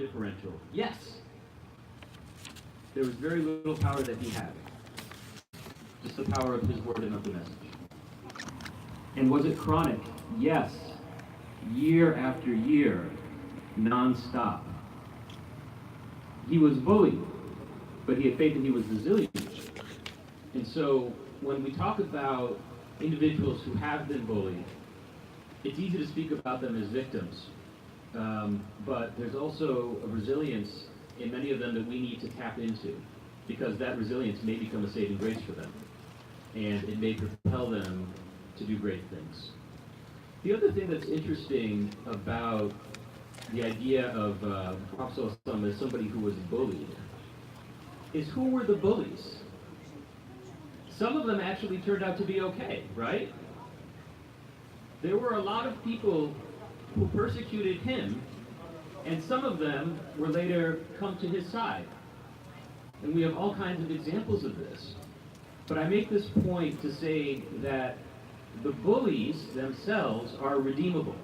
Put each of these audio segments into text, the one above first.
differential? Yes. There was very little power that he had. Just the power of his word and of the message. And was it chronic? Yes. Year after year, non-stop. He was bullied, but he had faith and he was resilient. And so when we talk about individuals who have been bullied, it's easy to speak about them as victims. But there's also a resilience in many of them that we need to tap into, because that resilience may become a saving grace for them, and it may propel them to do great things. The other thing that's interesting about the idea of Prophet as somebody who was bullied is, who were the bullies? Some of them actually turned out to be okay, right? There were a lot of people who persecuted him, and some of them were later come to his side. And we have all kinds of examples of this. But I make this point to say that the bullies themselves are redeemable.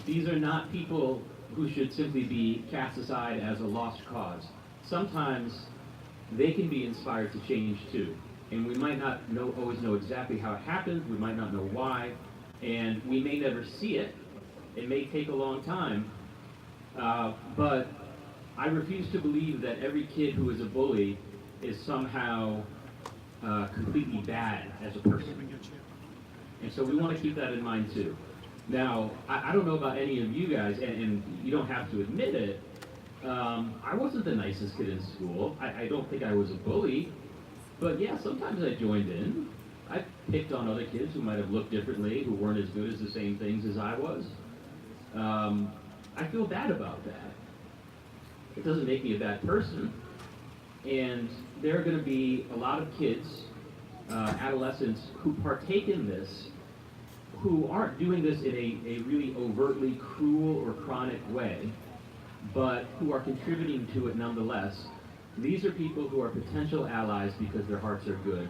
These are not people who should simply be cast aside as a lost cause. Sometimes they can be inspired to change too. And we might not always know exactly how it happened, we might not know why, and we may never see it. It may take a long time, but I refuse to believe that every kid who is a bully is somehow completely bad as a person. And so we want to keep that in mind too. Now, I don't know about any of you guys, and you don't have to admit it, I wasn't the nicest kid in school. I don't think I was a bully, but yeah, sometimes I joined in. I picked on other kids who might have looked differently, who weren't as good as the same things as I was. I feel bad about that. It doesn't make me a bad person. And there are going to be a lot of kids, adolescents, who partake in this, who aren't doing this in a really overtly cruel or chronic way, but who are contributing to it nonetheless. These are people who are potential allies because their hearts are good,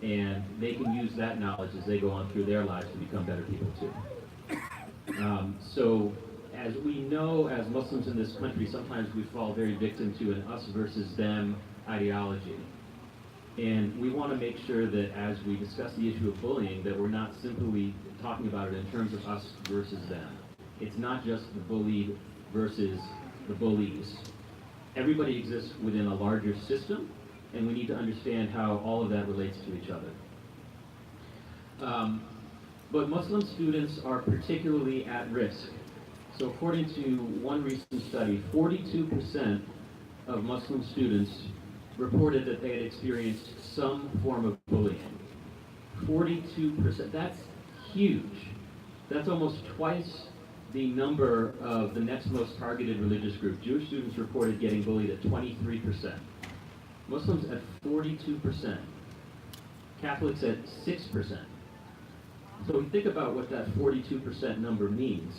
and they can use that knowledge as they go on through their lives to become better people too. So, as we know, as Muslims in this country, sometimes we fall very victim to an us versus them ideology. And we want to make sure that as we discuss the issue of bullying, that we're not simply talking about it in terms of us versus them. It's not just the bullied versus the bullies. Everybody exists within a larger system, and we need to understand how all of that relates to each other. But Muslim students are particularly at risk. So according to one recent study, 42% of Muslim students reported that they had experienced some form of bullying. 42%, that's huge. That's almost twice the number of the next most targeted religious group. Jewish students reported getting bullied at 23%. Muslims at 42%. Catholics at 6%. So we think about what that 42% number means.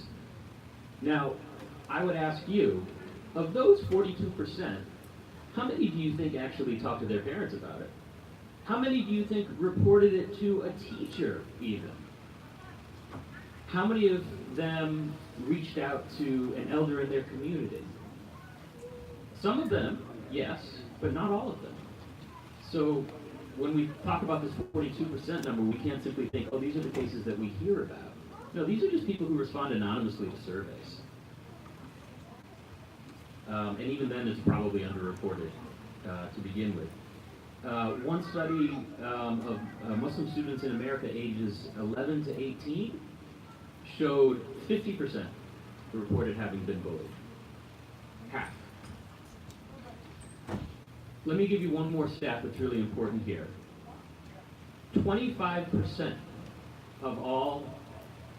Now, I would ask you, of those 42%, how many do you think actually talked to their parents about it? How many do you think reported it to a teacher even? How many of them reached out to an elder in their community? Some of them, yes, but not all of them. So when we talk about this 42% number, we can't simply think, oh, these are the cases that we hear about. No, these are just people who respond anonymously to surveys. And even then, it's probably underreported to begin with. One study of Muslim students in America ages 11 to 18 showed 50% reported having been bullied. Half. Let me give you one more stat that's really important here. 25% of all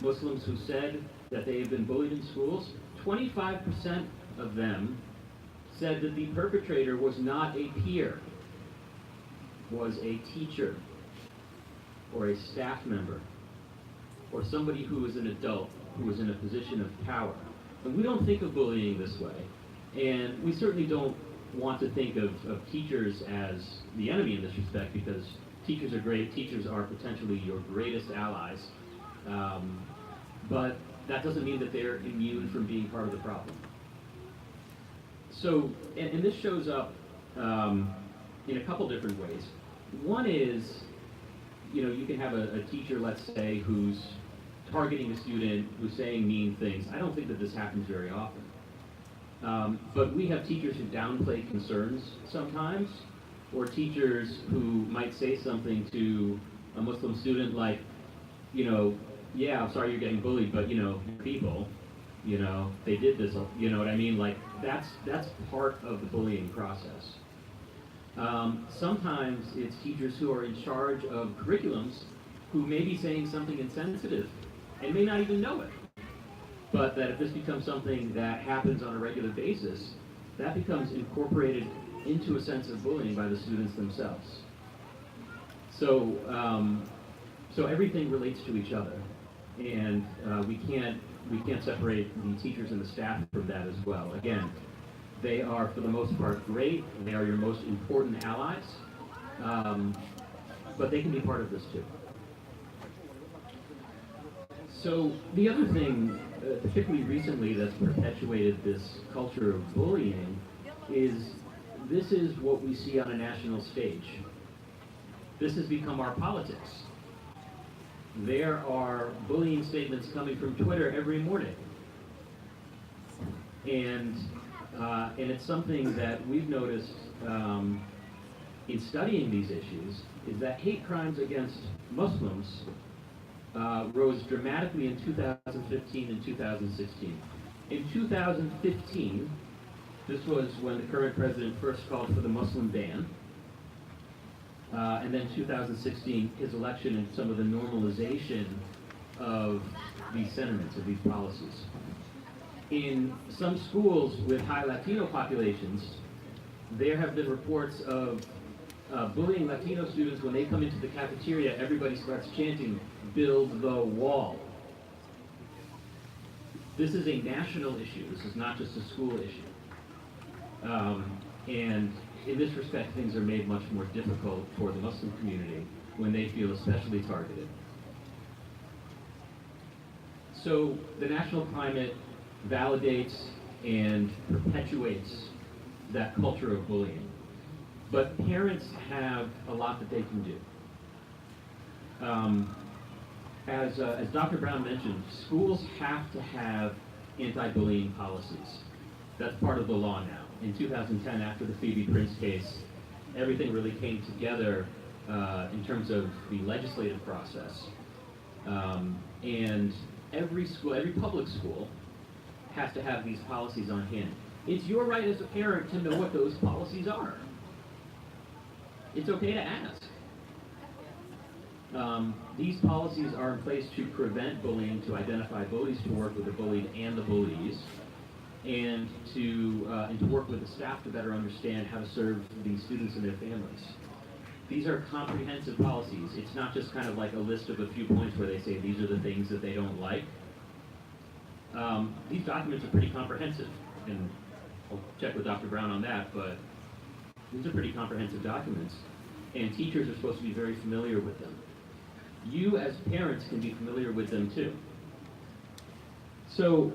Muslims who said that they have been bullied in schools, 25% of them said that the perpetrator was not a peer, was a teacher, or a staff member, or somebody who was an adult, who was in a position of power. And we don't think of bullying this way. And we certainly don't want to think of teachers as the enemy in this respect, because teachers are great. Teachers are potentially your greatest allies. But that doesn't mean that they're immune from being part of the problem. So, and this shows up in a couple different ways. One is, you can have a teacher, let's say, who's targeting a student, who's saying mean things. I don't think that this happens very often. But we have teachers who downplay concerns sometimes, or teachers who might say something to a Muslim student like, yeah, I'm sorry you're getting bullied, but people, they did this, you know what I mean? Like, that's part of the bullying process. Sometimes it's teachers who are in charge of curriculums who may be saying something insensitive and may not even know it. But that if this becomes something that happens on a regular basis, that becomes incorporated into a sense of bullying by the students themselves. So, so everything relates to each other, and we can't separate the teachers and the staff from that as well. Again, they are for the most part great. They are your most important allies, but they can be part of this too. So the other thing, particularly recently, that's perpetuated this culture of bullying is this is what we see on a national stage. This has become our politics. There are bullying statements coming from Twitter every morning. And it's something that we've noticed in studying these issues, is that hate crimes against Muslims rose dramatically in 2015 and 2016. In 2015, this was when the current president first called for the Muslim ban. And then 2016, his election and some of the normalization of these sentiments, of these policies. In some schools with high Latino populations, there have been reports of bullying Latino students. When they come into the cafeteria, everybody starts chanting, "Build the wall." This is a national issue. This is not just a school issue. And in this respect, things are made much more difficult for the Muslim community when they feel especially targeted. So the national climate validates and perpetuates that culture of bullying. But parents have a lot that they can do. As Dr. Brown mentioned, schools have to have anti-bullying policies. That's part of the law now. In 2010, after the Phoebe Prince case, everything really came together in terms of the legislative process. And every school, every public school, has to have these policies on hand. It's your right as a parent to know what those policies are. It's okay to ask. These policies are in place to prevent bullying, to identify bullies, to work with the bullied and the bullies, and to work with the staff to better understand how to serve these students and their families. These are comprehensive policies. It's not just kind of like a list of a few points where they say these are the things that they don't like. These documents are pretty comprehensive, and I'll check with Dr. Brown on that, but these are pretty comprehensive documents, and teachers are supposed to be very familiar with them. You as parents can be familiar with them too. So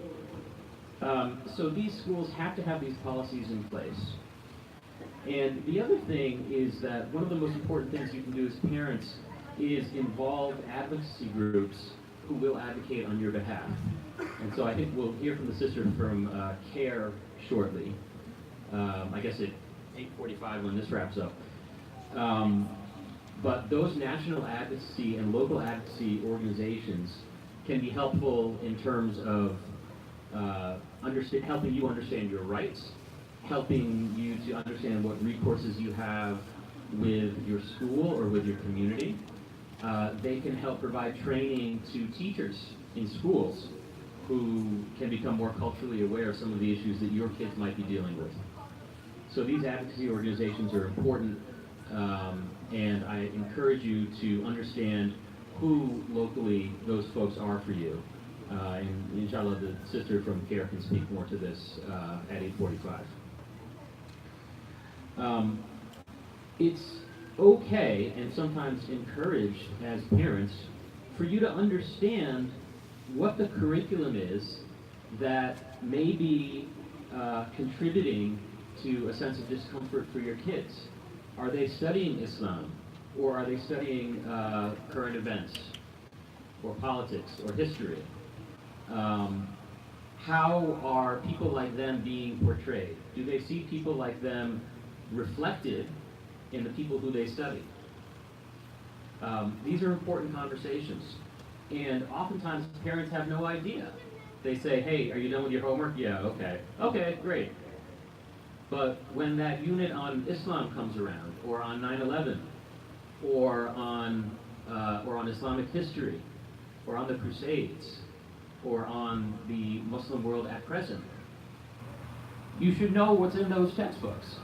these schools have to have these policies in place. And the other thing is that one of the most important things you can do as parents is involve advocacy groups who will advocate on your behalf. And so I think we'll hear from the sister from CARE shortly. I guess at 8:45 when this wraps up. But those national advocacy and local advocacy organizations can be helpful in terms of helping you understand your rights, helping you to understand what recourses you have with your school or with your community. They can help provide training to teachers in schools who can become more culturally aware of some of the issues that your kids might be dealing with. So these advocacy organizations are important, and I encourage you to understand who locally those folks are for you. And inshallah, the sister from CARE can speak more to this at 8:45. It's okay, and sometimes encouraged as parents, for you to understand what the curriculum is that may be contributing to a sense of discomfort for your kids? Are they studying Islam? Or are they studying current events? Or politics? Or history? How are people like them being portrayed? Do they see people like them reflected in the people who they study? These are important conversations. And oftentimes parents have no idea. They say, hey, are you done with your homework? Yeah, okay. Okay, great. But when that unit on Islam comes around, or on 9/11, or on Islamic history, or on the Crusades, or on the Muslim world at present, you should know what's in those textbooks.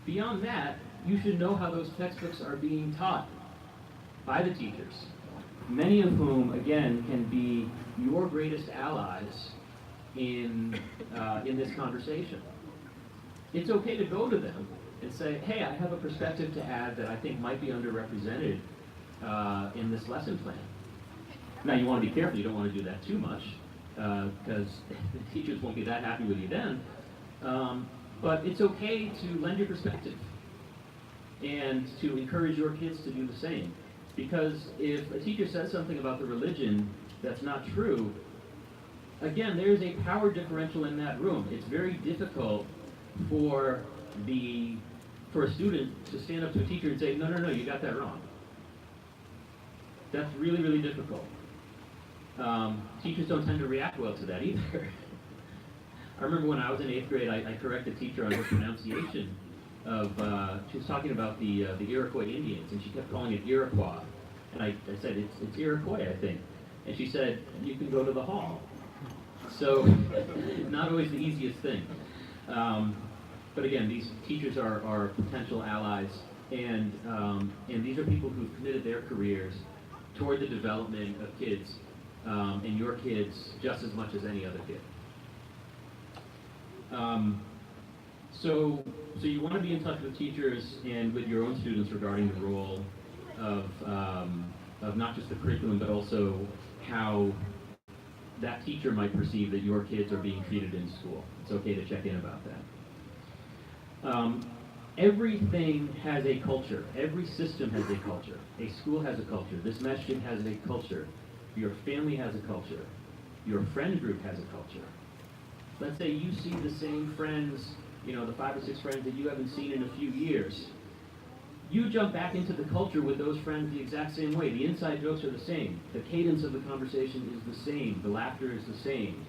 Beyond that, you should know how those textbooks are being taught by the teachers, many of whom, again, can be your greatest allies in this conversation. It's okay to go to them and say, hey, I have a perspective to add that I think might be underrepresented in this lesson plan. Now, you want to be careful. You don't want to do that too much, because the teachers won't be that happy with you then. But it's okay to lend your perspective and to encourage your kids to do the same. Because if a teacher says something about the religion that's not true, again, there's a power differential in that room. It's very difficult for a student to stand up to a teacher and say, no, you got that wrong. That's really, really difficult. Teachers don't tend to react well to that either. I remember when I was in 8th grade, I corrected a teacher on her pronunciation of, she was talking about the Iroquois Indians, and she kept calling it Iroquois. And I said, it's Iroquois, I think. And she said, you can go to the hall. So, not always the easiest thing. But again, these teachers are potential allies, and these are people who've committed their careers toward the development of kids, and your kids just as much as any other kid. So you want to be in touch with teachers and with your own students regarding the role of not just the curriculum, but also how that teacher might perceive that your kids are being treated in school. It's okay to check in about that. Everything has a culture. Every system has a culture. A school has a culture. This masjid has a culture. Your family has a culture. Your friend group has a culture. Let's say you see the same friends, the 5 or 6 friends that you haven't seen in a few years. You jump back into the culture with those friends the exact same way. The inside jokes are the same. The cadence of the conversation is the same. The laughter is the same.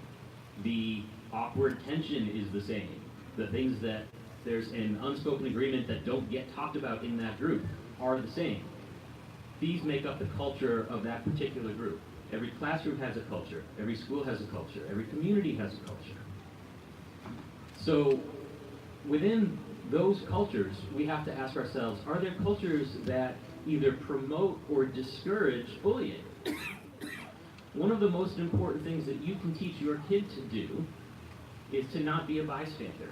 The awkward tension is the same. The things that there's an unspoken agreement that don't get talked about in that group are the same. These make up the culture of that particular group. Every classroom has a culture. Every school has a culture. Every community has a culture. So within those cultures, we have to ask ourselves, are there cultures that either promote or discourage bullying? One of the most important things that you can teach your kid to do is to not be a bystander.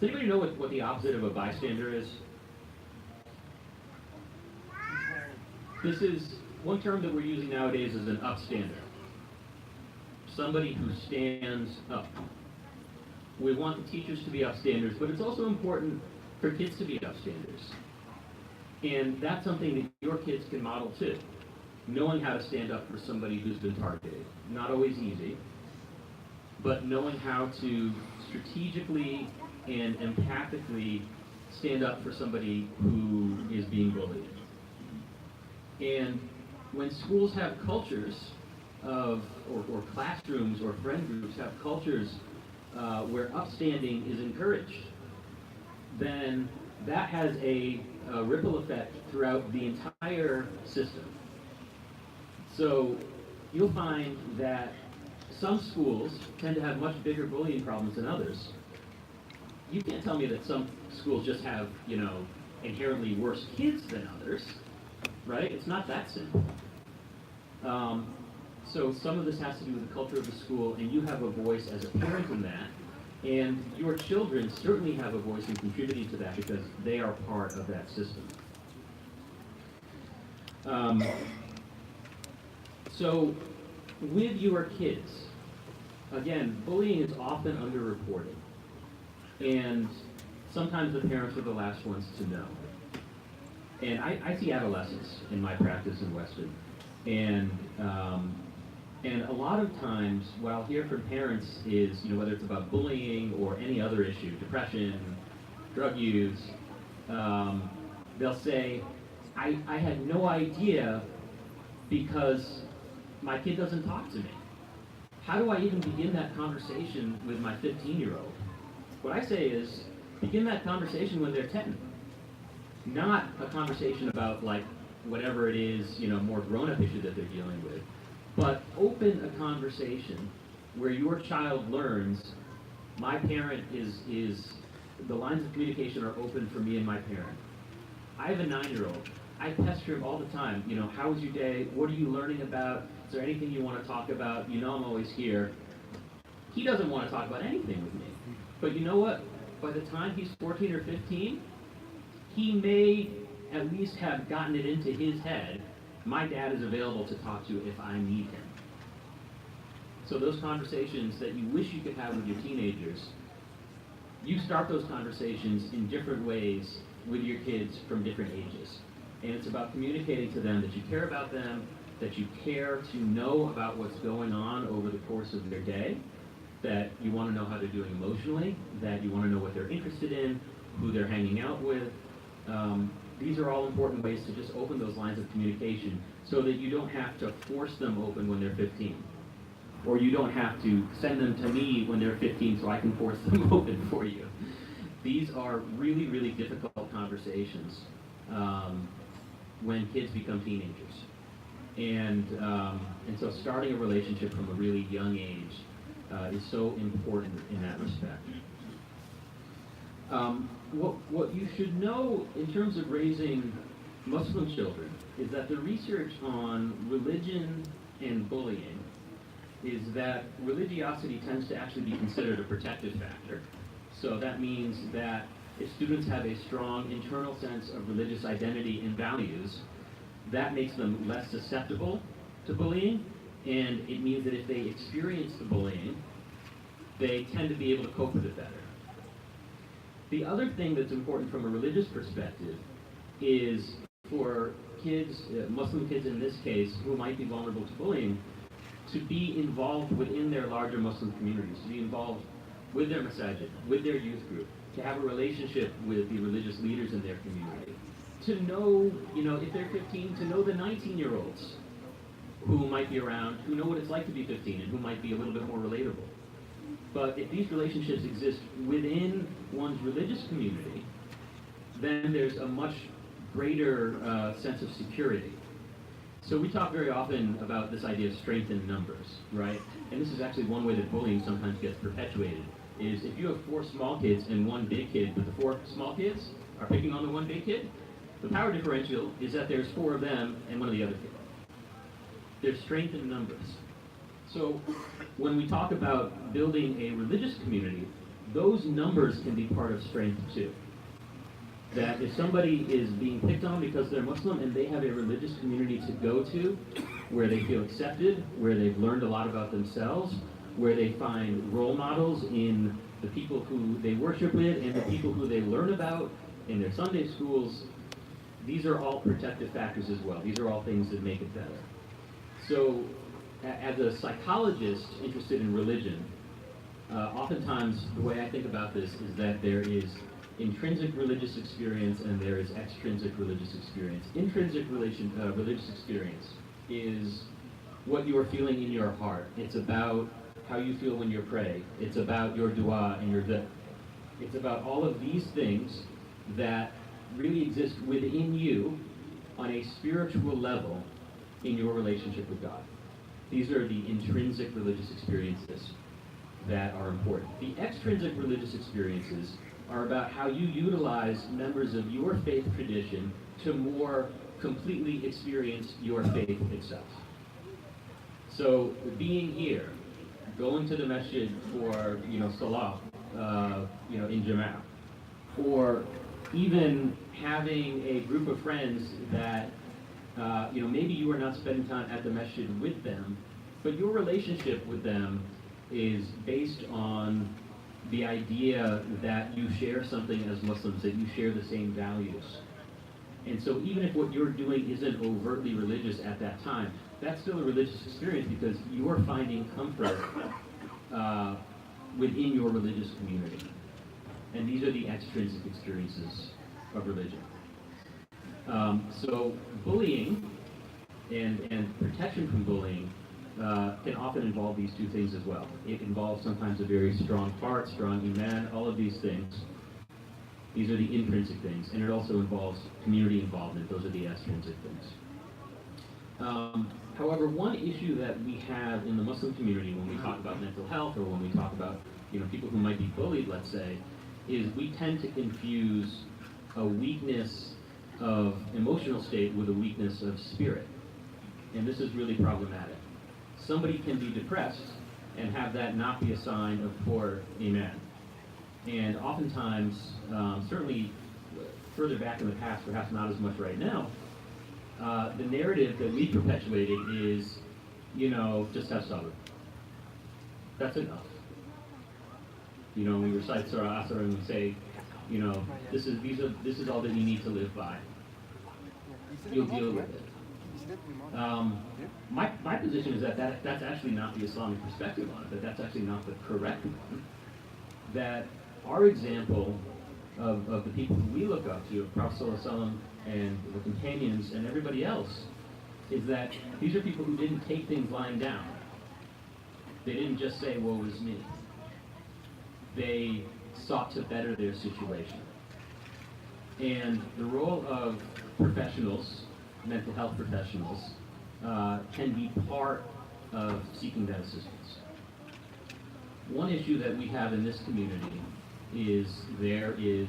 Does anybody know what the opposite of a bystander is? This is one term that we're using nowadays is an upstander. Somebody who stands up. We want the teachers to be upstanders, but it's also important for kids to be upstanders. And that's something that your kids can model too. Knowing how to stand up for somebody who's been targeted. Not always easy, but knowing how to strategically and empathically stand up for somebody who is being bullied. And when schools have cultures or classrooms or friend groups have cultures where upstanding is encouraged, then that has a ripple effect throughout the entire system. So you'll find that some schools tend to have much bigger bullying problems than others. You can't tell me that some schools just have, inherently worse kids than others, right? It's not that simple. So some of this has to do with the culture of the school, and you have a voice as a parent in that. And your children certainly have a voice in contributing to that because they are part of that system. So with your kids, again, bullying is often underreported. And sometimes the parents are the last ones to know. And I see adolescents in my practice in Weston. And, and a lot of times, what I'll hear from parents is, whether it's about bullying or any other issue, depression, drug use, they'll say, I had no idea because my kid doesn't talk to me. How do I even begin that conversation with my 15-year-old? What I say is, begin that conversation when they're 10. Not a conversation about like whatever it is, more grown-up issue that they're dealing with, but open a conversation where your child learns, my parent is the lines of communication are open for me and my parent. I have a 9-year-old. I pester him all the time. How was your day? What are you learning about? Is there anything you want to talk about? I'm always here. He doesn't want to talk about anything with me. But you know what? By the time he's 14 or 15, he may at least have gotten it into his head, my dad is available to talk to if I need him. So those conversations that you wish you could have with your teenagers, you start those conversations in different ways with your kids from different ages. And it's about communicating to them that you care about them, that you care to know about what's going on over the course of their day, that you want to know how they're doing emotionally, that you want to know what they're interested in, who they're hanging out with. These are all important ways to just open those lines of communication so that you don't have to force them open when they're 15. Or you don't have to send them to me when they're 15 so I can force them open for you. These are really, really difficult conversations when kids become teenagers. And so starting a relationship from a really young age is so important in that respect. What you should know in terms of raising Muslim children is that the research on religion and bullying is that religiosity tends to actually be considered a protective factor. So that means that if students have a strong internal sense of religious identity and values, that makes them less susceptible to bullying, and it means that if they experience the bullying, they tend to be able to cope with it better. The other thing that's important from a religious perspective is for kids, Muslim kids in this case, who might be vulnerable to bullying, to be involved within their larger Muslim communities, to be involved with their masajid, with their youth group, to have a relationship with the religious leaders in their community, to know, if they're 15, to know the 19-year-olds who might be around, who know what it's like to be 15 and who might be a little bit more relatable. But if these relationships exist within one's religious community, then there's a much greater sense of security. So we talk very often about this idea of strength in numbers, right? And this is actually one way that bullying sometimes gets perpetuated, is if you have 4 small kids and 1 big kid, but the 4 small kids are picking on the 1 big kid, the power differential is that there's 4 of them and 1 of the other kids. There's strength in numbers. So when we talk about building a religious community, those numbers can be part of strength too. That if somebody is being picked on because they're Muslim and they have a religious community to go to, where they feel accepted, where they've learned a lot about themselves, where they find role models in the people who they worship with and the people who they learn about in their Sunday schools, these are all protective factors as well. These are all things that make it better. So as a psychologist interested in religion, oftentimes the way I think about this is that there is intrinsic religious experience and there is extrinsic religious experience. Intrinsic religious experience is what you are feeling in your heart. It's about how you feel when you pray. It's about your dua and your dhikr. It's about all of these things that really exist within you on a spiritual level in your relationship with God. These are the intrinsic religious experiences that are important. The extrinsic religious experiences are about how you utilize members of your faith tradition to more completely experience your faith itself. So being here, going to the masjid for salah, in jama'ah, or even having a group of friends that maybe you are not spending time at the masjid with them, but your relationship with them is based on the idea that you share something as Muslims, that you share the same values. And so even if what you're doing isn't overtly religious at that time, that's still a religious experience because you're finding comfort within your religious community. And these are the extrinsic experiences of religion. So bullying and protection from bullying can often involve these two things as well. It involves sometimes a very strong heart, strong iman, all of these things. These are the intrinsic things. And it also involves community involvement. Those are the extrinsic things. However, one issue that we have in the Muslim community when we talk about mental health or when we talk about people who might be bullied, let's say, is we tend to confuse a weakness of emotional state with a weakness of spirit. And this is really problematic. Somebody can be depressed and have that not be a sign of poor iman. And oftentimes, certainly further back in the past, perhaps not as much right now, the narrative that we perpetuated is, just have sabr. That's enough. We recite Surah Asr and we say, this is all that you need to live by. You'll deal with it. My position is that's actually not the Islamic perspective on it, that's actually not the correct one. That our example of the people who we look up to, of Prophet ﷺ and the companions and everybody else, is that these are people who didn't take things lying down. They didn't just say, woe is me. They sought to better their situation. And the role of professionals, mental health professionals, can be part of seeking that assistance. One issue that we have in this community is there is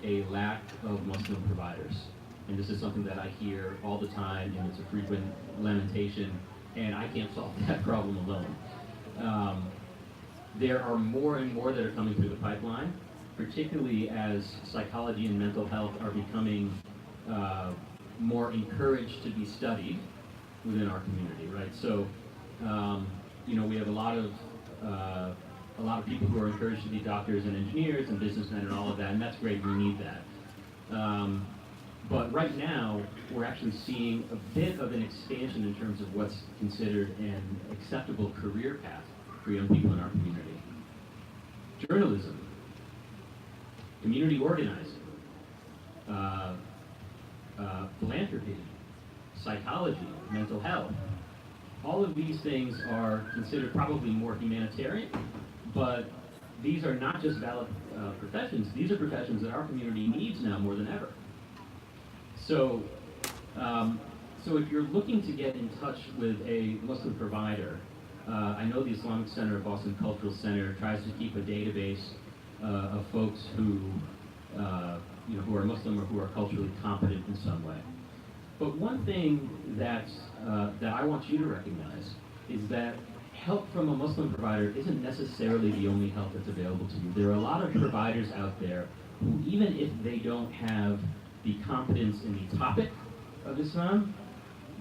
a lack of Muslim providers. And this is something that I hear all the time, and it's a frequent lamentation, and I can't solve that problem alone. There are more and more that are coming through the pipeline, particularly as psychology and mental health are becoming more encouraged to be studied within our community, right? So, we have a lot of people who are encouraged to be doctors and engineers and businessmen and all of that, and that's great. We need that. But right now, we're actually seeing a bit of an expansion in terms of what's considered an acceptable career path for young people in our community. Journalism, community organizing, philanthropy, psychology, mental health. All of these things are considered probably more humanitarian, but these are not just valid professions. These are professions that our community needs now more than ever. So if you're looking to get in touch with a Muslim provider, I know the Islamic Center of Boston Cultural Center tries to keep a database of folks who are Muslim or who are culturally competent in some way. But one thing that I want you to recognize is that help from a Muslim provider isn't necessarily the only help that's available to you. There are a lot of providers out there who, even if they don't have the competence in the topic of Islam,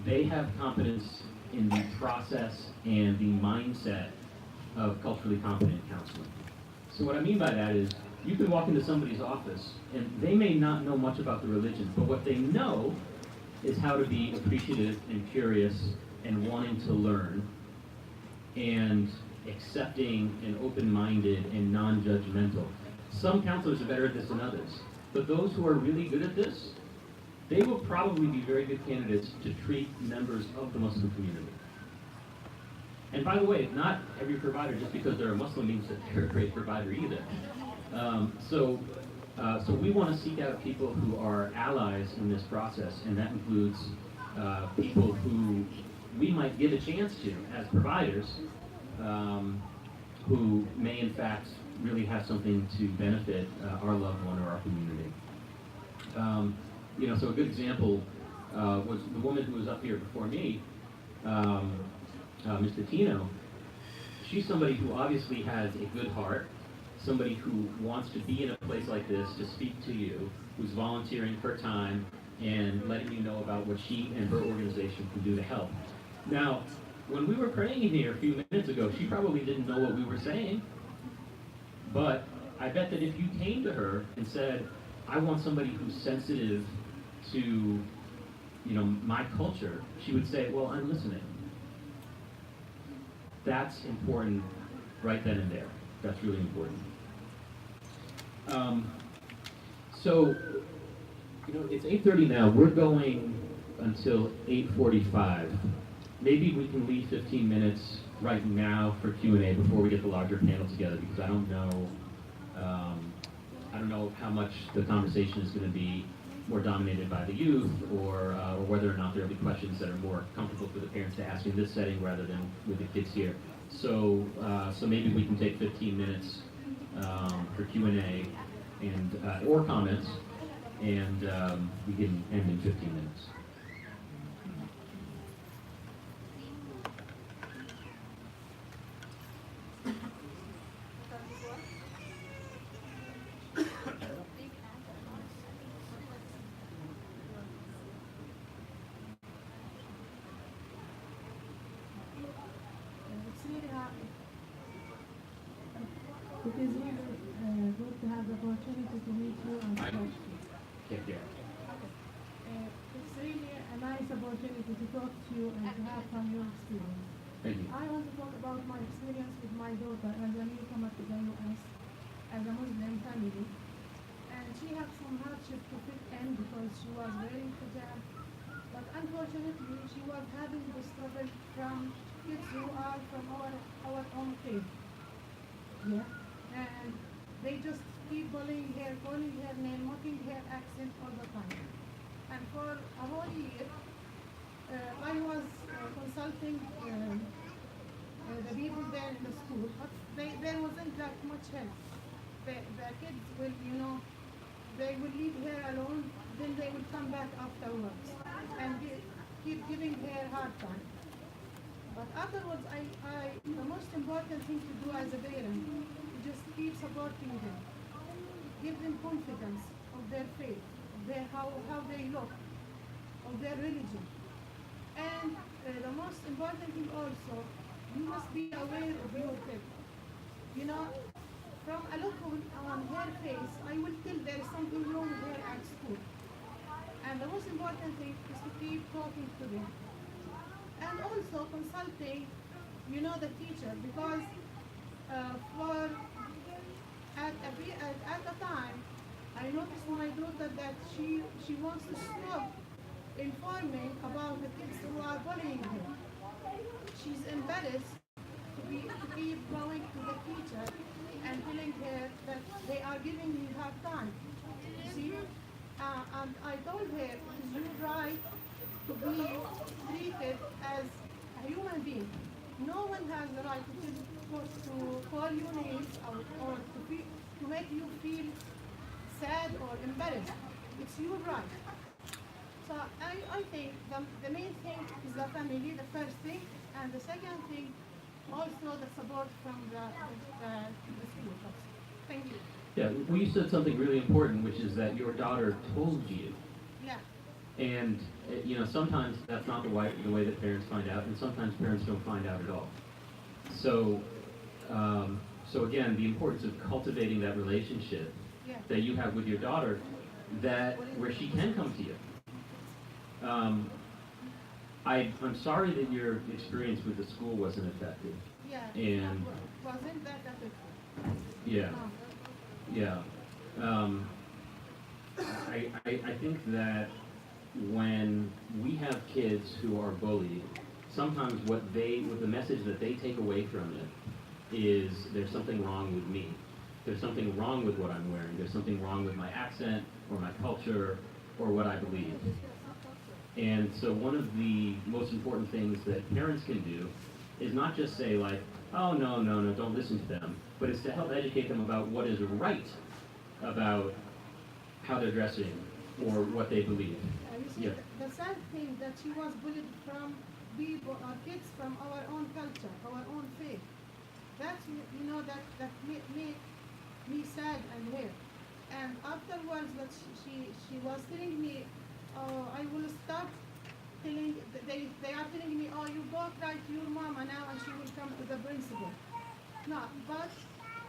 they have competence in the process and the mindset of culturally competent counseling. So what I mean by that is, you can walk into somebody's office and they may not know much about the religion, but what they know is how to be appreciative and curious and wanting to learn and accepting and open-minded and non-judgmental. Some counselors are better at this than others, but those who are really good at this, they will probably be very good candidates to treat members of the Muslim community. And by the way, not every provider, just because they're a Muslim, means that they're a great provider either. So we want to seek out people who are allies in this process, and that includes people who we might give a chance to as providers, who may in fact really have something to benefit our loved one or our community. So a good example was the woman who was up here before me, Ms. Tino. She's somebody who obviously has a good heart, somebody who wants to be in a place like this to speak to you, who's volunteering her time and letting you know about what she and her organization can do to help. Now, when we were praying in here a few minutes ago, she probably didn't know what we were saying, but I bet that if you came to her and said, I want somebody who's sensitive to, my culture, she would say, well, I'm listening. That's important right then and there. That's really important. So, it's 8:30 now. We're going until 8:45. Maybe we can leave 15 minutes right now for Q&A before we get the larger panel together, because I don't know how much the conversation is going to be more dominated by the youth, or whether or not there will be questions that are more comfortable for the parents to ask in this setting rather than with the kids here. So maybe we can take 15 minutes for Q&A and or comments, and we can end in 15 minutes. It is really good to have the opportunity to meet you and talk to you. It's really a nice opportunity to talk to you and to have from your experience. Thank you. I want to talk about my experience with my daughter as a newcomer to the U.S. as a Muslim family. And she had some hardship to fit in because she was wearing hijab. But unfortunately, she was having the struggle from kids who are from our own faith. Yeah. And they just keep bullying her, calling her name, mocking her accent all the time. And for a whole year, I was consulting the people there in the school, but there wasn't that much help. The kids will, they will leave her alone, then they will come back afterwards and keep giving her a hard time. But afterwards, the most important thing to do as a parent is just keep supporting them, give them confidence of their faith, of how they look, of their religion. And the most important thing also, you must be aware of your kid. From a look on her face, I will tell there is something wrong with her at school. And the most important thing is to keep talking to them. And also consulting, the teacher, because at the time, I noticed my daughter that she wants to stop informing about the kids who are bullying her. She's embarrassed to keep going to the teacher and telling her that they are giving me hard time. You see? And I told her, it is your right to be treated as a human being. No one has the right to call you names or to make you feel sad or embarrassed. It's your right. So I think the main thing is the family, the first thing, and the second thing, also the support from the school. Thank you. Yeah, well, you said something really important, which is that your daughter told you. Yeah. And, sometimes that's not the way that parents find out, and sometimes parents don't find out at all. So, again, the importance of cultivating that relationship that you have with your daughter, where she can come to you. I'm sorry that your experience with the school wasn't effective. Yeah. And wasn't that effective? Yeah. Yeah. I think that when we have kids who are bullied, sometimes what the message that they take away from it is there's something wrong with me. There's something wrong with what I'm wearing. There's something wrong with my accent or my culture or what I believe. And so one of the most important things that parents can do is not just say like, oh, no, don't listen to them, but it's to help educate them about what is right about how they're dressing or what they believe. You see, the sad thing that she was bullied from people or kids from our own culture, our own faith. That's, that made me sad and hurt. And afterwards, that she was telling me, oh, I will stop telling, they are telling me, oh, you go cry to your mama now and she will come to the principal. No, but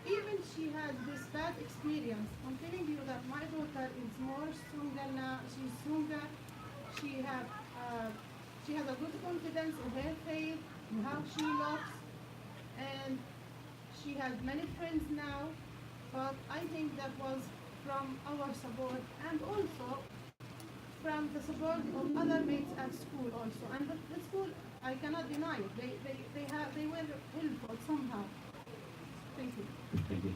even she had this bad experience. I'm telling you that my daughter is more stronger now. She's stronger. She have uh, she has a good confidence in her faith, in how she looks, and she has many friends now. But I think that was from our support and also from the support of other mates at school also. And the school, I cannot deny it. They were helpful somehow. Thank you. Thank you.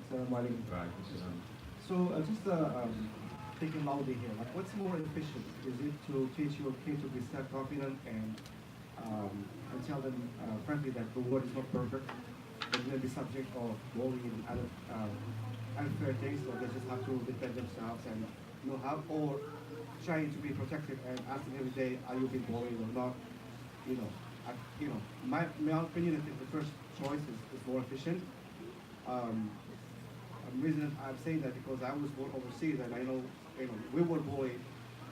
Assalamualaikum. Right. So just thinking loudly here, like what's more efficient? Is it to teach your kid to be self-confident and tell them frankly that the world is not perfect, they're going to be subject of bullying and other unfair things, or they just have to defend themselves and how, or trying to be protected and asking every day, are you being bullied or not? My opinion, I think the first choice is more efficient. The reason I'm saying that because I was born overseas and I know, we were bullied,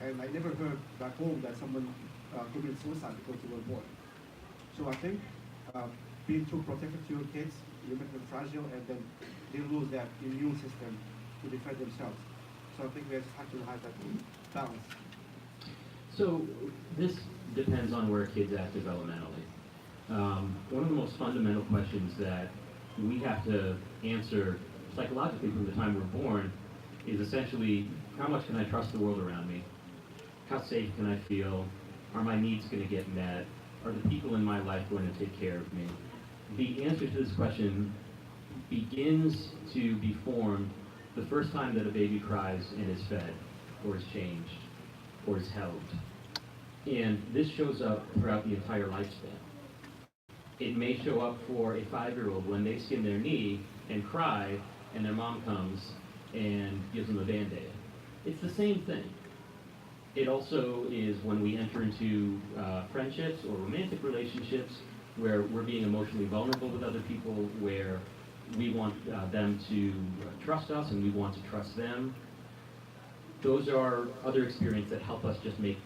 and I never heard back home that someone committed suicide because they were bullied. So I think being too protective to your kids, you make them fragile, and then they lose that immune system to defend themselves. So I think we just have to have that balance. So this depends on where a kid's at developmentally. One of the most fundamental questions that we have to answer psychologically from the time we're born is essentially, how much can I trust the world around me? How safe can I feel? Are my needs going to get met? Are the people in my life going to take care of me? The answer to this question begins to be formed the first time that a baby cries and is fed, or is changed, or is held. And this shows up throughout the entire lifespan. It may show up for a 5-year-old when they skin their knee and cry, and their mom comes and gives them a Band-Aid. It's the same thing. It also is when we enter into friendships or romantic relationships where we're being emotionally vulnerable with other people, where we want them to trust us and we want to trust them. Those are other experiences that help us just make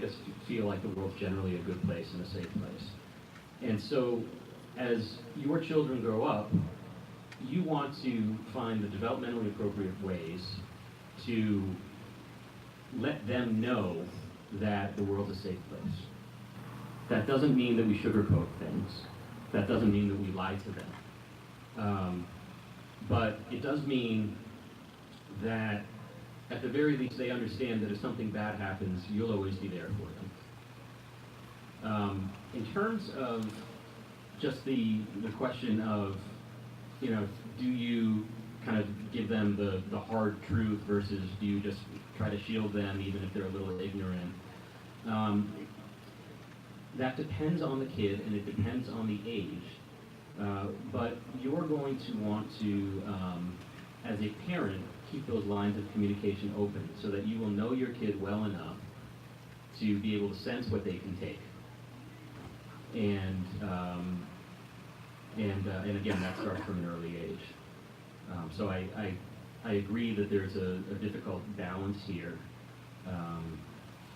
us feel like the world's generally a good place and a safe place. And so as your children grow up, you want to find the developmentally appropriate ways to let them know that the world's a safe place. That doesn't mean that we sugarcoat things. That doesn't mean that we lie to them. But it does mean that at the very least they understand that if something bad happens, you'll always be there for them. In terms of just the question of, do you kind of give them the hard truth versus do you just try to shield them even if they're a little ignorant? That depends on the kid and it depends on the age. But you're going to want to, as a parent, keep those lines of communication open so that you will know your kid well enough to be able to sense what they can take. And again, that starts from an early age. So I agree that there's a difficult balance here,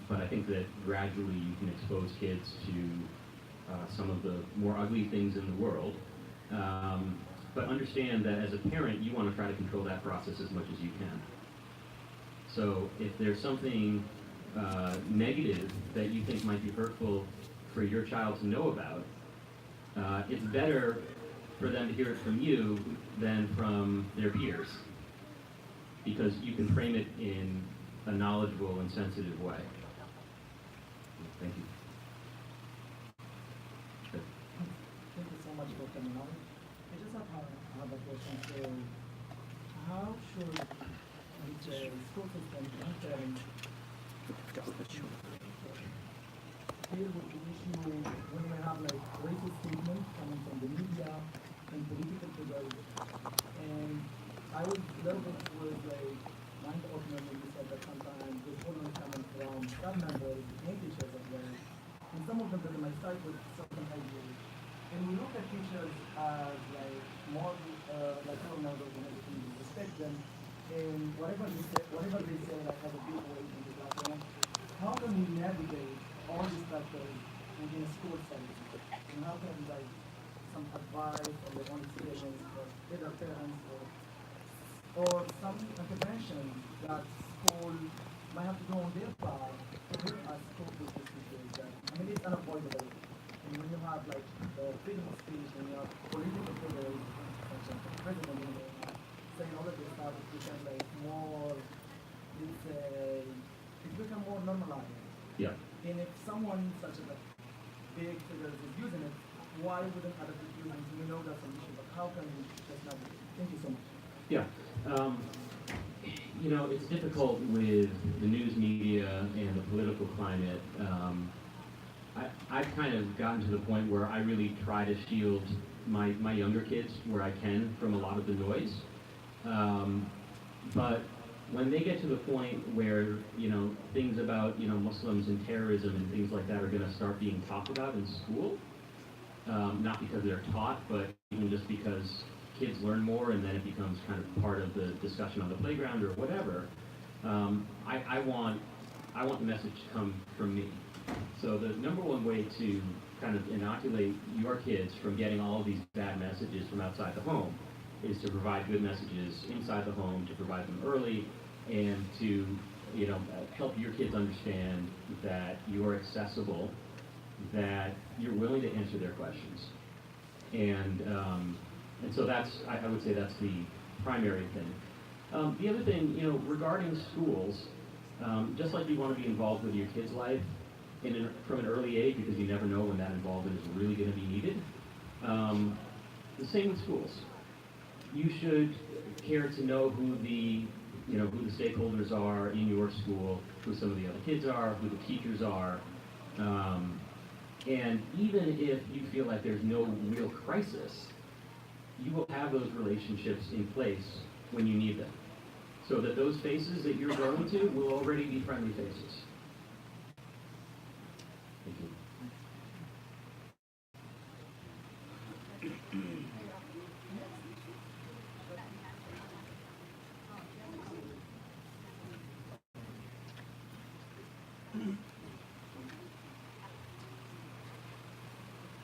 but I think that gradually you can expose kids to some of the more ugly things in the world. But understand that as a parent, you want to try to control that process as much as you can. So if there's something negative that you think might be hurtful for your child to know about, it's better for them to hear it from you than from their peers, because you can frame it in a knowledgeable and sensitive way. Thank you. Thank you so much for coming on. I just have a question. So, how should the school system and parents deal with the issue when we have like racist statements coming from the media and political figures? And I was a little bit with like mind-opening when you said that sometimes this only coming from staff members and teachers as well. And some of them that might start with certain ideas. and we look at teachers as like more like role models and everything. We respect them, and whatever they say, like has a big weight in the classroom. How can we navigate all these factors within a school setting? And how can like some advice on their own experience for either parents or some intervention that school might have to do on their part to help us cope with this situation? I mean, it's unavoidable. And when you have like the freedom of speech, when you have political figures, such as the president, saying all of this stuff, it becomes like more, let's say, it becomes more normalized. Yeah. And if someone such as a big figure is using it, why wouldn't other people use it? We know that's an issue, but how can we just navigate? Thank you so much. Yeah. You know, it's difficult with the news media and the political climate. I've kind of gotten to the point where I really try to shield my younger kids where I can from a lot of the noise. But when they get to the point where, you know, things about, you know, Muslims and terrorism and things like that are going to start being talked about in school, not because they're taught, but even just because kids learn more and then it becomes kind of part of the discussion on the playground or whatever, I want the message to come from me. So the number one way to kind of inoculate your kids from getting all of these bad messages from outside the home is to provide good messages inside the home, to provide them early, and to, you know, help your kids understand that you're accessible, that you're willing to answer their questions. And so that's, I would say that's the primary thing. The other thing, you know, regarding schools, just like you want to be involved with your kid's life from an early age, because you never know when that involvement is really going to be needed, the same with schools. You should care to know who the stakeholders are in your school, who some of the other kids are, who the teachers are. And even if you feel like there's no real crisis, you will have those relationships in place when you need them. So that those faces that you're going to will already be friendly faces. Thank you.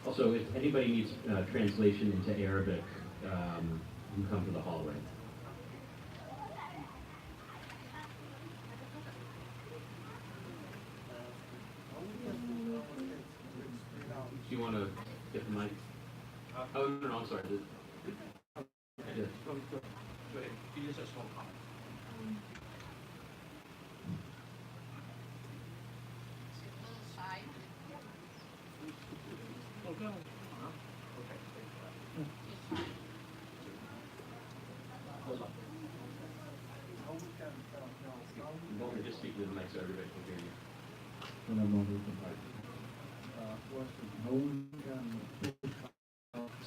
Also, if anybody needs translation into Arabic, you come to the hallway. Do you want to get the mic? Oh, no, I'm sorry. Yeah. Go ahead. You just have a small comment. You want me to just speak to the mic so everybody can hear you?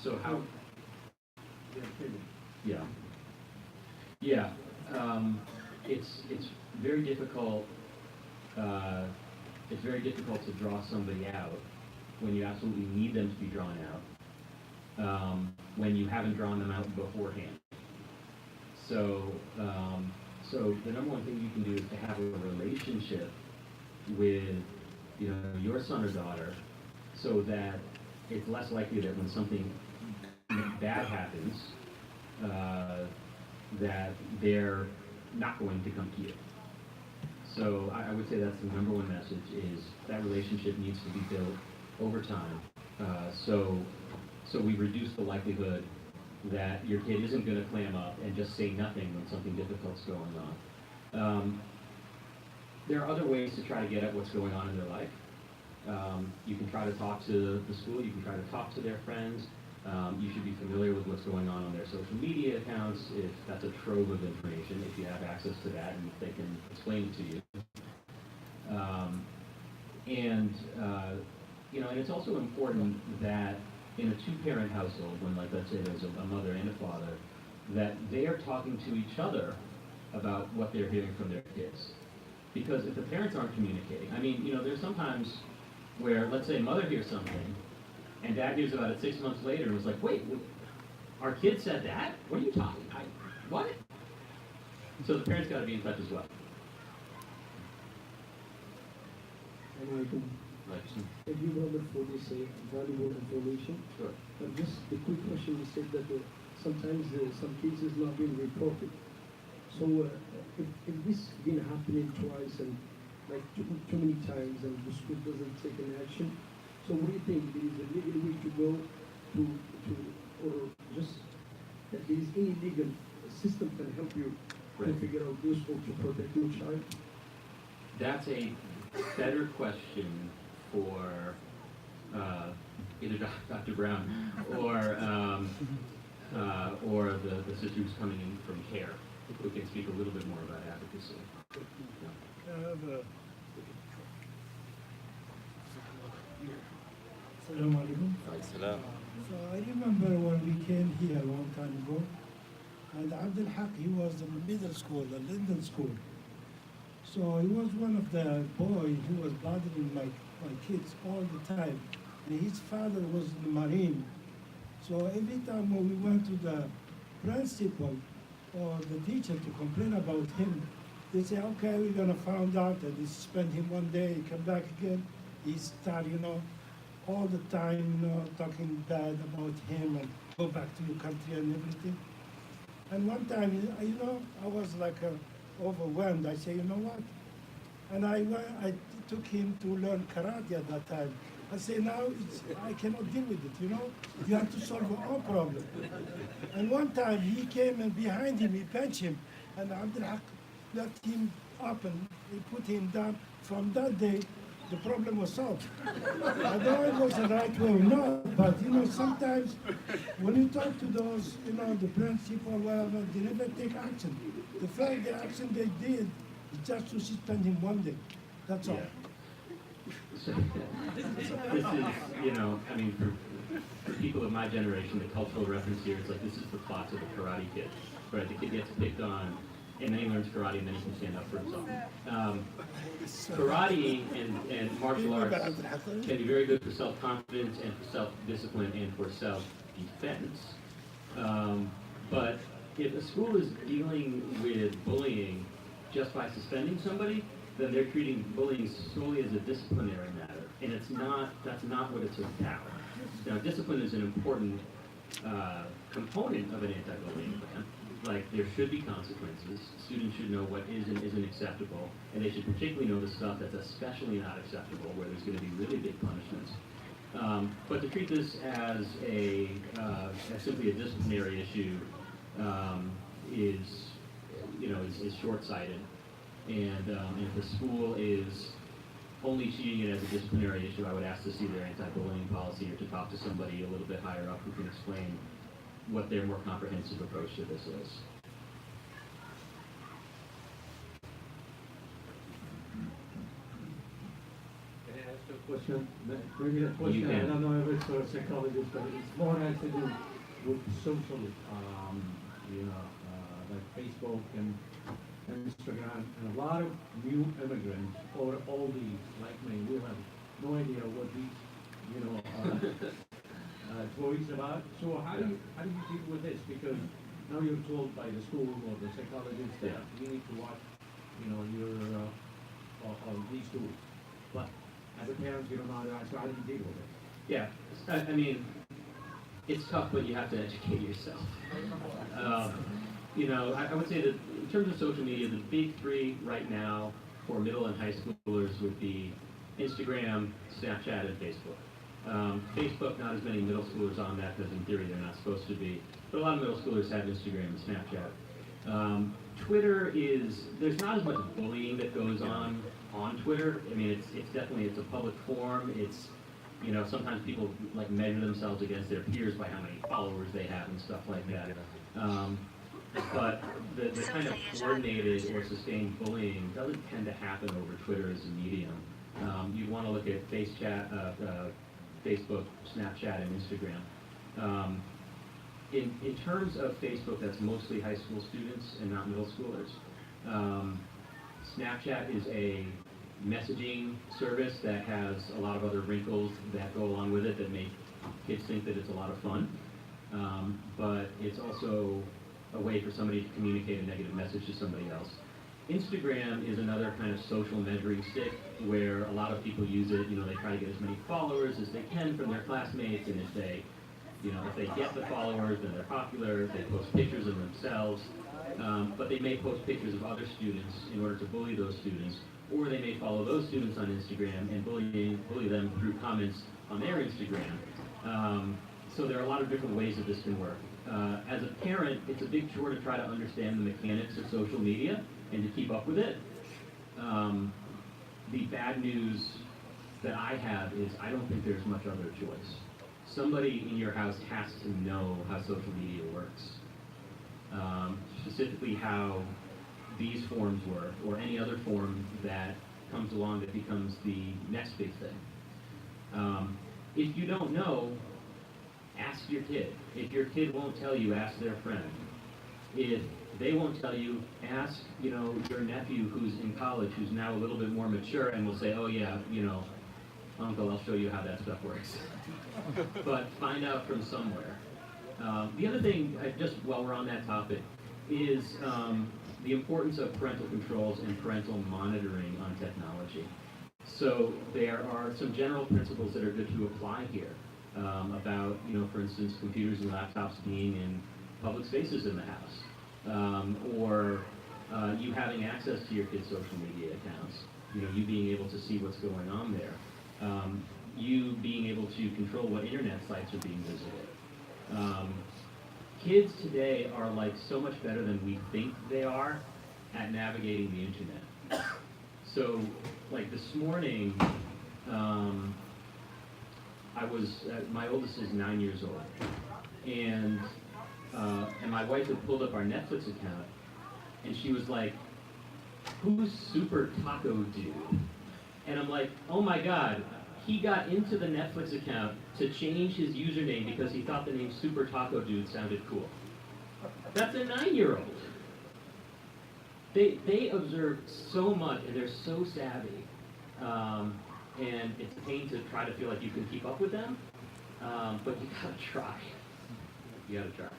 So how? Yeah. Yeah. It's very difficult. It's very difficult to draw somebody out when you absolutely need them to be drawn out. When you haven't drawn them out beforehand. So the number one thing you can do is to have a relationship with, you know, your son or daughter, so that it's less likely that when something bad happens, that they're not going to come to you. So I would say that's the number one message, is that relationship needs to be built over time. So we reduce the likelihood that your kid isn't going to clam up and just say nothing when something difficult's going on. There are other ways to try to get at what's going on in their life. You can try to talk to the school, you can try to talk to their friends. You should be familiar with what's going on their social media accounts, if that's a trove of information, if you have access to that and if they can explain it to you. You know, and it's also important that in a two-parent household, when, like, let's say there's a mother and a father, that they are talking to each other about what they're hearing from their kids. Because if the parents aren't communicating, I mean, you know, there's sometimes where, let's say, mother hears something, And Dad hears about it 6 months later and was like, wait, our kid said that? What are you talking about? What? So the parents got to be in touch as well. Alaikum. Like, Thank you, brother, for this valuable information. sure. Just a quick question, you said that sometimes some cases not being reported. So if this been happening twice and like too many times and the school doesn't take an action, so what do you think? There is a legal way to go to or just that there is any legal system can help you to Right. figure out this or to protect your child? That's a better question for either Dr. Brown or the sister who's coming in from CARE, who can speak a little bit more about advocacy. Assalamu alaikum. So I remember when we came here a long time ago, and Abdul Haq, he was in middle school, the Linden school. So he was one of the boys who was bothering my kids all the time. And his father was in the Marine. So every time when we went to the principal or the teacher to complain about him, they say, okay, we're gonna find out, and they suspend him one day, he come back again, he start, all the time, talking bad about him and go back to your country and everything. And one time, I was like overwhelmed. I say, you know what? And I took him to learn karate at that time. I say, now I cannot deal with it, You have to solve your own problem. And one time he came and behind him, he punched him. And Abdul Haq left him up and he put him down. From that day, the problem was solved. I don't know if it was the right way or not, but sometimes when you talk to those, the principal, whatever, they never take action. The action they did is just to suspend him one day. That's all. So, this is, for people of my generation, the cultural reference here is like this is the plot of the Karate Kid, right? The kid gets picked on, and then he learns karate, and then he can stand up for himself. Karate and martial arts can be very good for self-confidence and for self-discipline and for self-defense. But if a school is dealing with bullying just by suspending somebody, then they're treating bullying solely as a disciplinary matter, and that's not what it's about. Now, discipline is an important component of an anti-bullying plan. Like, there should be consequences. Students should know what is and isn't acceptable, and they should particularly know the stuff that's especially not acceptable, where there's going to be really big punishments. But to treat this as as simply a disciplinary issue is short-sighted. And if the school is only treating it as a disciplinary issue, I would ask to see their anti-bullying policy or to talk to somebody a little bit higher up who can explain what their more comprehensive approach to this is. Can I ask a question? Maybe a question, You can. I don't know if it's for a psychologist, but it's more has to do with social, like Facebook and Instagram, and a lot of new immigrants or oldies like me will have no idea what these, toys about. So how do you deal with this? Because now you're told by the school or the psychologist that you need to watch, your these tools. But as a parent, you don't know how to deal with it. Yeah, I mean, it's tough, but you have to educate yourself. I would say that in terms of social media, the big three right now for middle and high schoolers would be Instagram, Snapchat, and Facebook. Facebook, not as many middle schoolers on that because in theory they're not supposed to be, but a lot of middle schoolers have Instagram and Snapchat. Twitter there's not as much bullying that goes on Twitter. I mean, it's a public forum. It's, sometimes people like measure themselves against their peers by how many followers they have and stuff like that. But the kind of coordinated or sustained bullying doesn't tend to happen over Twitter as a medium. You'd want to look at Facebook, Snapchat, and Instagram. In terms of Facebook, that's mostly high school students and not middle schoolers. Snapchat is a messaging service that has a lot of other wrinkles that go along with it that make Kids think that it's a lot of fun, but it's also a way for somebody to communicate a negative message to somebody else. Instagram is another kind of social measuring stick where a lot of people use it. You know, they try to get as many followers as they can from their classmates, and if they get the followers, then they're popular. They post pictures of themselves, but they may post pictures of other students in order to bully those students, or they may follow those students on Instagram and bully them through comments on their Instagram. So there are a lot of different ways that this can work. As a parent, it's a big chore to try to understand the mechanics of social media and to keep up with it. The bad news that I have is I don't think there's much other choice. Somebody in your house has to know how social media works. Specifically how these forms work, or any other form that comes along that becomes the next big thing. If you don't know, ask your kid. If your kid won't tell you, ask their friend. If they won't tell you, ask, your nephew who's in college, who's now a little bit more mature, and will say, oh yeah, uncle, I'll show you how that stuff works. But find out from somewhere. The other thing, just while we're on that topic, is the importance of parental controls and parental monitoring on technology. So there are some general principles that are good to apply here about, for instance, computers and laptops being in public spaces in the house, or you having access to your kids' social media accounts, you being able to see what's going on there, you being able to control what internet sites are being visited. Kids today are like so much better than we think they are at navigating the internet. So, like this morning, my oldest is 9 years old, and my wife had pulled up our Netflix account, and she was like, "Who's Super Taco Dude?" And I'm like, "Oh my God, he got into the Netflix account to change his username because he thought the name Super Taco Dude sounded cool." That's a 9-year-old. They observe so much, and they're so savvy, and it's a pain to try to feel like you can keep up with them, but you gotta try. You gotta try.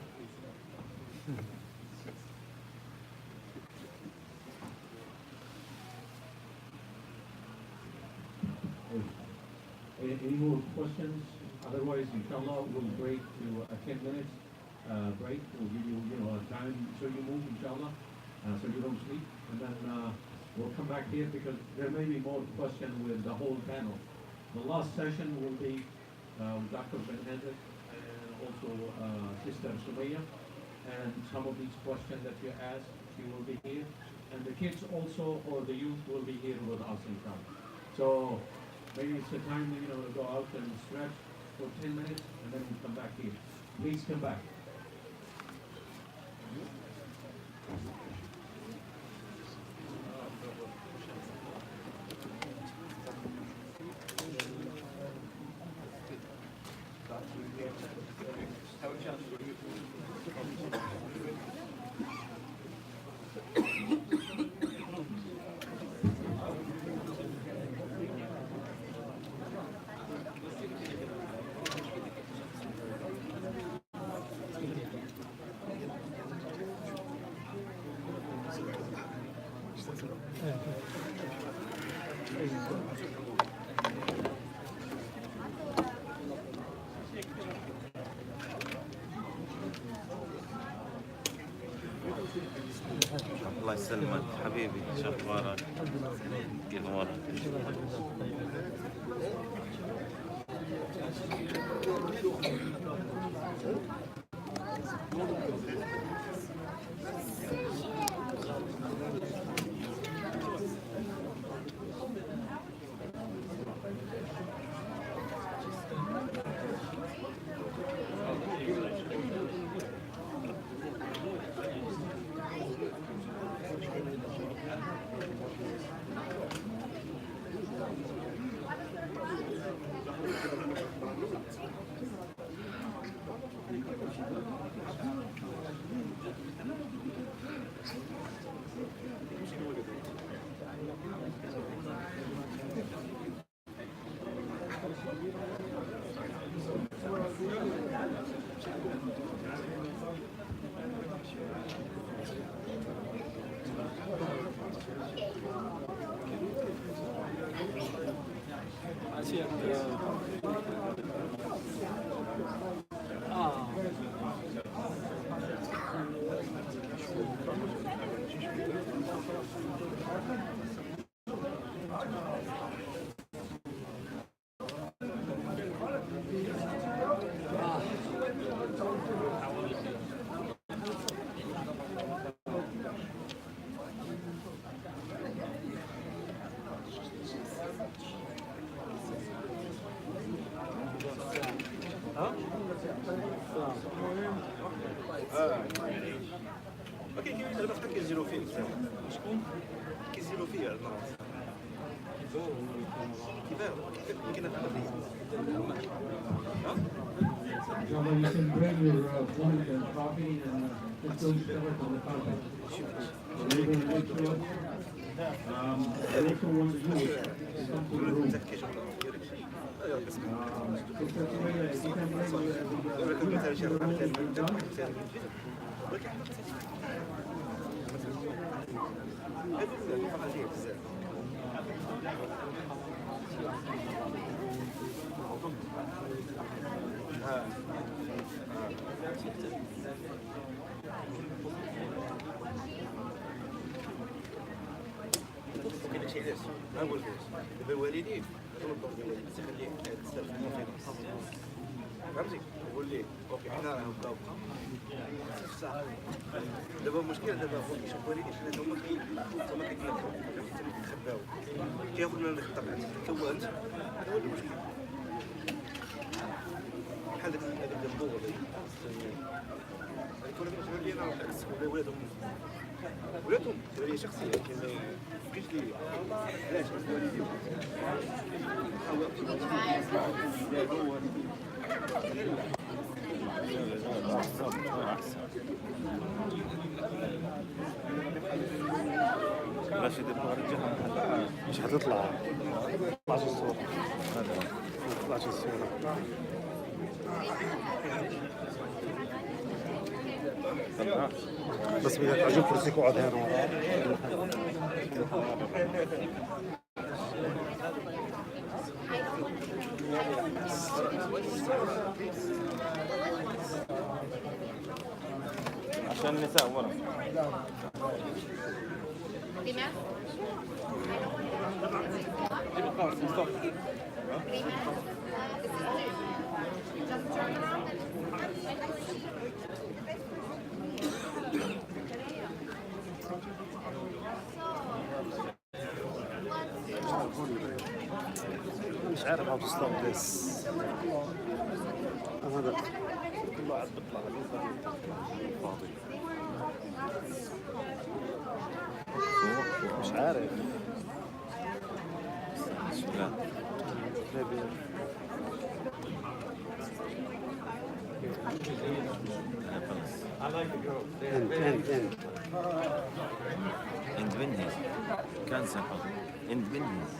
Any more questions? Otherwise, inshallah, we'll break to a 10 minutes break. We'll give you, time so you move, inshallah, so you don't sleep. And then we'll come back here because there may be more questions with the whole panel. The last session will be with Dr. Ben Hendrik and also Sister Sumaya. And some of these questions that you asked, she will be here. And the kids also, or the youth, will be here with us in front. So maybe it's the time to go out and stretch for 10 minutes, and then we'll come back here. Please come back. الله يسلمك حبيبي، شو اخبارك؟ كيف امورك؟ اوكي دابا فين كيزيرو فيه شكون كيزيرو فيه هاد المرة كيفاش كاين Gentlemen, you can bring your food and coffee and let's go step up on the carpet. We're going to make sure. I also want to do is come to the room. So such a way that you can bring the room done. كاين شي علاش ما نقول لكش دابا الوالدين يطلب دور الوالدين تخليه تستافد منه فهمتي قول ليه اوكي حنا راه بقاو صح دابا المشكل دابا هو كيشوف الوالدين حنا هما كيتنكروا كيخباو كياخذ من ديك الطبيعه كونت هذا هو المشكل بحال داك الدبور يكون هذا بالنسبه لي انا ولادهم ولادي شخصيه كاين كاينش لي علاش الوالدين باش يدير الرجال مش هتطلع ما تطلعش الصورة ما تطلعش الصورة بس بدك تعجب كرسيك وقعد هنا عشان النساء ورا. مش عارف how to stop this هذا كله عاد بيطلع فاضي مش عارف لا end independence كان سقط independence